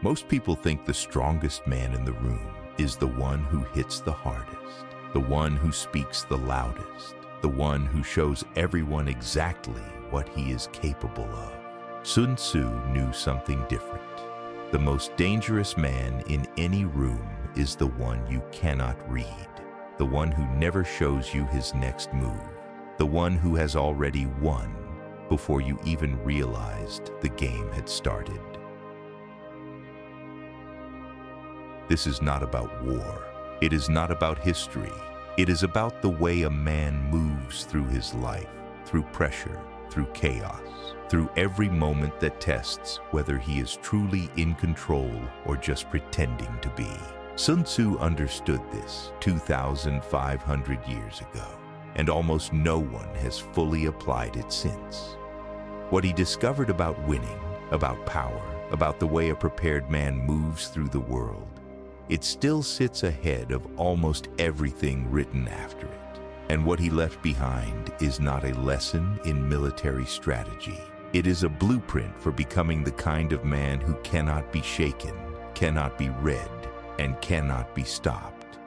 Most people think the strongest man in the room is the one who hits the hardest, the one who speaks the loudest, the one who shows everyone exactly what he is capable of. Sun Tzu knew something different. The most dangerous man in any room is the one you cannot read, the one who never shows you his next move, the one who has already won before you even realized the game had started. This is not about war. It is not about history. It is about the way a man moves through his life, through pressure, through chaos, through every moment that tests whether he is truly in control or just pretending to be. Sun Tzu understood this 2,500 years ago, and almost no one has fully applied it since. What he discovered about winning, about power, about the way a prepared man moves through the world, it still sits ahead of almost everything written after it. And what he left behind is not a lesson in military strategy. It is a blueprint for becoming the kind of man who cannot be shaken, cannot be read, and cannot be stopped.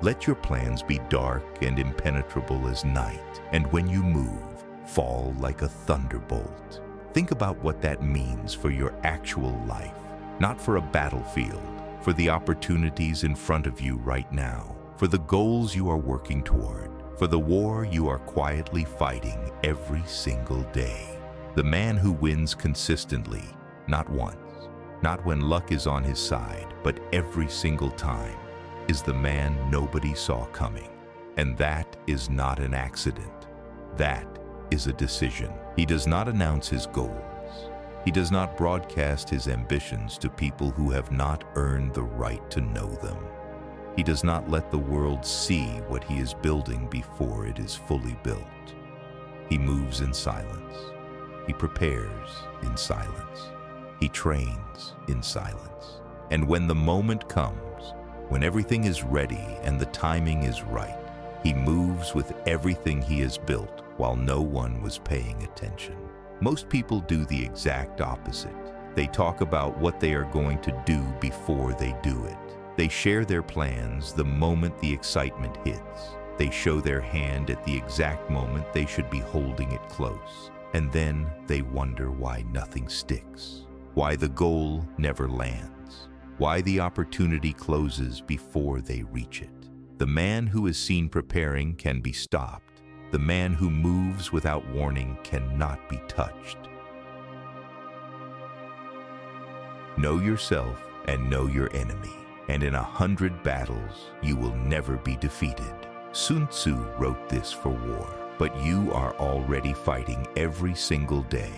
Let your plans be dark and impenetrable as night, and when you move, fall like a thunderbolt. Think about what that means for your actual life. Not for a battlefield, for the opportunities in front of you right now, for the goals you are working toward, for the war you are quietly fighting every single day. The man who wins consistently, not once, not when luck is on his side, but every single time, is the man nobody saw coming. And that is not an accident. That is a decision. He does not announce his goals. He does not broadcast his ambitions to people who have not earned the right to know them. He does not let the world see what he is building before it is fully built. He moves in silence. He prepares in silence. He trains in silence. And when the moment comes, when everything is ready and the timing is right, he moves with everything he has built while no one was paying attention. Most people do the exact opposite. They talk about what they are going to do before they do it. They share their plans the moment the excitement hits. They show their hand at the exact moment they should be holding it close. And then they wonder why nothing sticks, why the goal never lands, why the opportunity closes before they reach it. The man who is seen preparing can be stopped. The man who moves without warning cannot be touched. Know yourself and know your enemy, and in 100 battles you will never be defeated. Sun Tzu wrote this for war, but you are already fighting every single day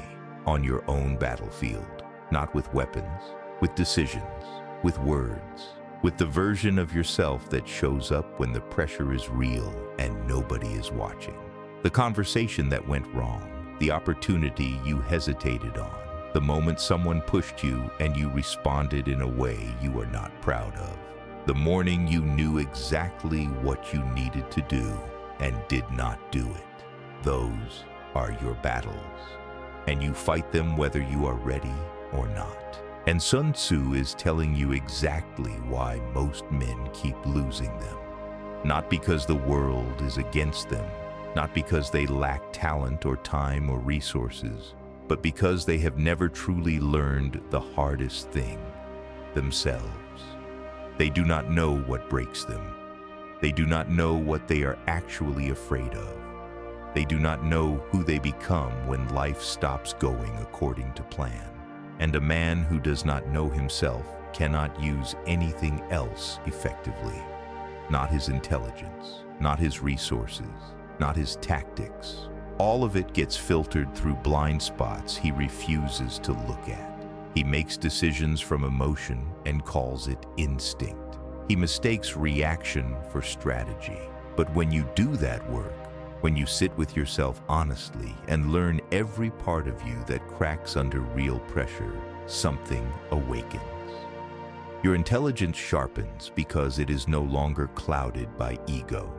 on your own battlefield, not with weapons, with decisions, with words, with the version of yourself that shows up when the pressure is real and nobody is watching. The conversation that went wrong, the opportunity you hesitated on, the moment someone pushed you and you responded in a way you are not proud of, the morning you knew exactly what you needed to do and did not do it. Those are your battles, and you fight them whether you are ready or not. And Sun Tzu is telling you exactly why most men keep losing them. Not because the world is against them, not because they lack talent or time or resources, but because they have never truly learned the hardest thing, themselves. They do not know what breaks them. They do not know what they are actually afraid of. They do not know who they become when life stops going according to plan. And a man who does not know himself cannot use anything else effectively. Not his intelligence, not his resources, not his tactics. All of it gets filtered through blind spots he refuses to look at. He makes decisions from emotion and calls it instinct. He mistakes reaction for strategy. But when you do that work, when you sit with yourself honestly and learn every part of you that cracks under real pressure, something awakens. Your intelligence sharpens because it is no longer clouded by ego.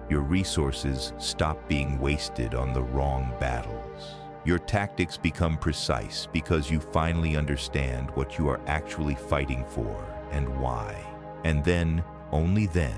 Your resources stop being wasted on the wrong battles, Your tactics become precise because you finally understand what you are actually fighting for and why. And then, only then,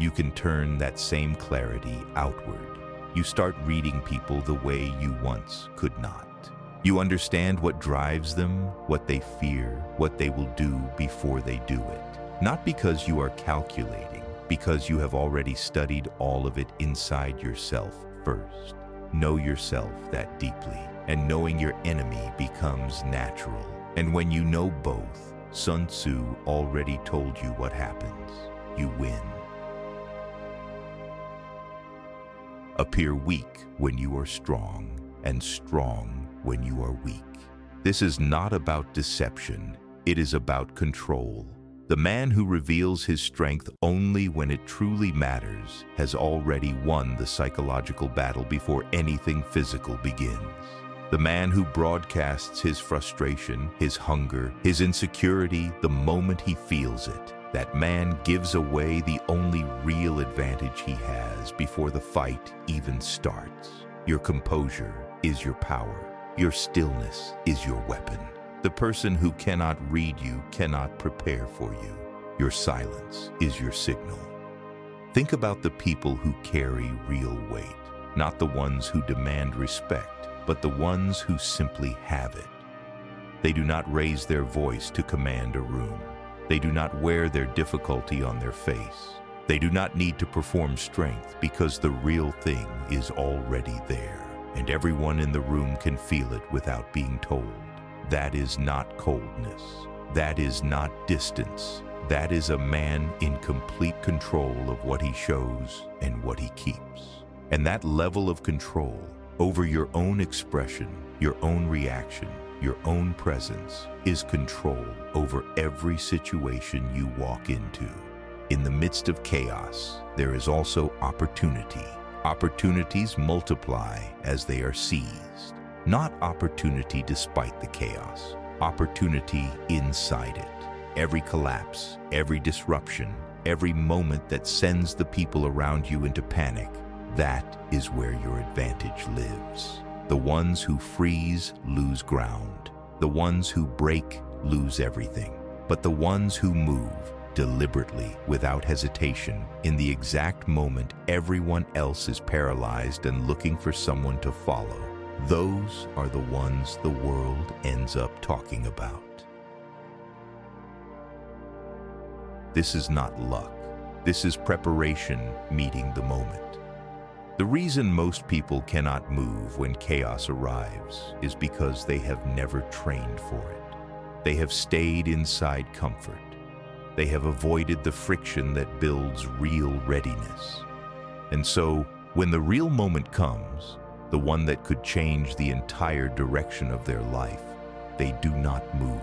you can turn that same clarity outward. You start reading people the way you once could not. You understand what drives them, what they fear, what they will do before they do it. Not because you are calculating, because you have already studied all of it inside yourself first. Know yourself that deeply, and knowing your enemy becomes natural. And when you know both, Sun Tzu already told you what happens. You win. Appear weak when you are strong, and strong when you are weak. This is not about deception, it is about control. The man who reveals his strength only when it truly matters has already won the psychological battle before anything physical begins. The man who broadcasts his frustration, his hunger, his insecurity the moment he feels it, that man gives away the only real advantage he has before the fight even starts. Your composure is your power. Your stillness is your weapon. The person who cannot read you cannot prepare for you. Your silence is your signal. Think about the people who carry real weight, not the ones who demand respect, but the ones who simply have it. They do not raise their voice to command a room. They do not wear their difficulty on their face. They do not need to perform strength because the real thing is already there, and everyone in the room can feel it without being told. That is not coldness. That is not distance. That is a man in complete control of what he shows and what he keeps. And that level of control over your own expression, your own reaction, your own presence is control over every situation you walk into. In the midst of chaos, there is also opportunity. Opportunities multiply as they are seized. Not opportunity despite the chaos, opportunity inside it. Every collapse, every disruption, every moment that sends the people around you into panic, that is where your advantage lives. The ones who freeze lose ground. The ones who break lose everything. But the ones who move deliberately, without hesitation, in the exact moment everyone else is paralyzed and looking for someone to follow, those are the ones the world ends up talking about. This is not luck. This is preparation meeting the moment. The reason most people cannot move when chaos arrives is because they have never trained for it. They have stayed inside comfort. They have avoided the friction that builds real readiness. And so, when the real moment comes, the one that could change the entire direction of their life, they do not move.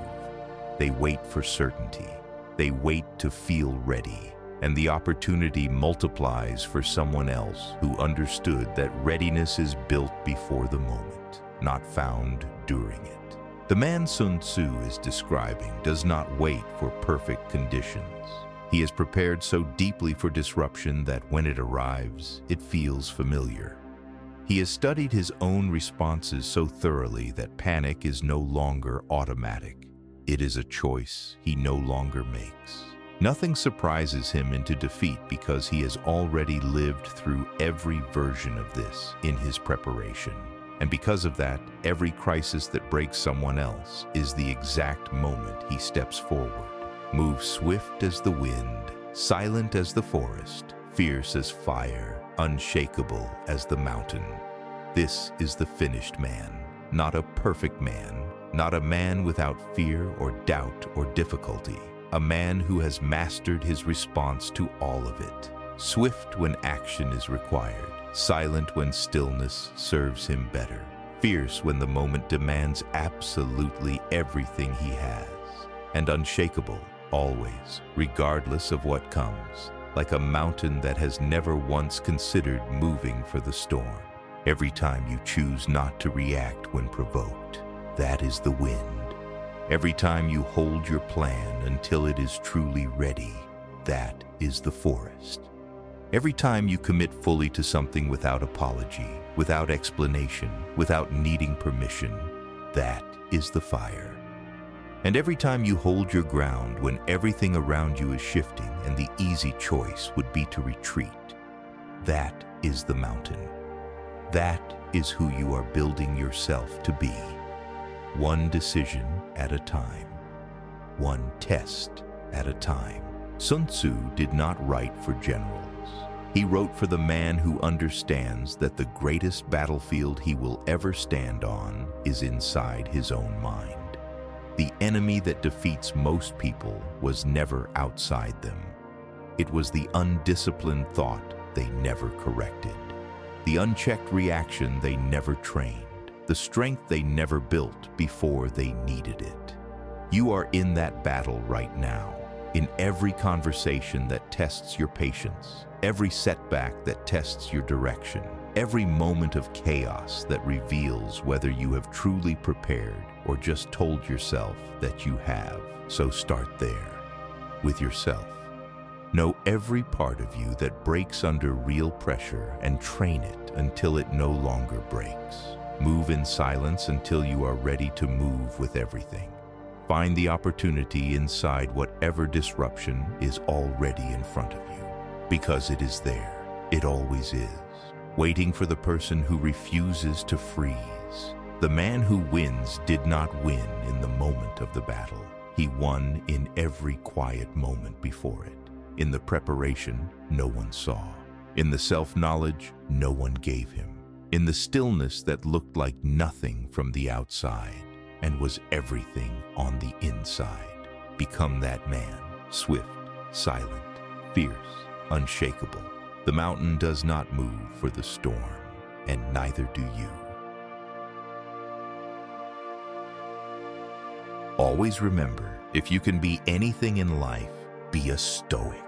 They wait for certainty. They wait to feel ready. And the opportunity multiplies for someone else who understood that readiness is built before the moment, not found during it. The man Sun Tzu is describing does not wait for perfect conditions. He is prepared so deeply for disruption that when it arrives, it feels familiar. He has studied his own responses so thoroughly that panic is no longer automatic. It is a choice he no longer makes. Nothing surprises him into defeat because he has already lived through every version of this in his preparation. And because of that, every crisis that breaks someone else is the exact moment he steps forward. Move swift as the wind, silent as the forest, fierce as fire, unshakable as the mountain. This is the finished man, not a perfect man, not a man without fear or doubt or difficulty. A man who has mastered his response to all of it. Swift when action is required, silent when stillness serves him better, fierce when the moment demands absolutely everything he has, and unshakable, always, regardless of what comes, like a mountain that has never once considered moving for the storm. Every time you choose not to react when provoked, that is the wind. Every time you hold your plan until it is truly ready, that is the forest. Every time you commit fully to something without apology, without explanation, without needing permission. That is the fire. And every time you hold your ground when everything around you is shifting and the easy choice would be to retreat, that is the mountain. That is who you are building yourself to be. One decision at a time. One test at a time. Sun Tzu did not write for generals. He wrote for the man who understands that the greatest battlefield he will ever stand on is inside his own mind. The enemy that defeats most people was never outside them. It was the undisciplined thought they never corrected, the unchecked reaction they never trained, the strength they never built before they needed it. You are in that battle right now, in every conversation that tests your patience, every setback that tests your direction, every moment of chaos that reveals whether you have truly prepared or just told yourself that you have. So start there, with yourself. Know every part of you that breaks under real pressure and train it until it no longer breaks. Move in silence until you are ready to move with everything. Find the opportunity inside whatever disruption is already in front of you, because it is there. It always is, waiting for the person who refuses to freeze. The man who wins did not win in the moment of the battle. He won in every quiet moment before it, in the preparation no one saw, in the self-knowledge no one gave him, in the stillness that looked like nothing from the outside and was everything on the inside. Become that man, swift, silent, fierce, unshakable. The mountain does not move for the storm, and neither do you. Always remember, if you can be anything in life, be a Stoic.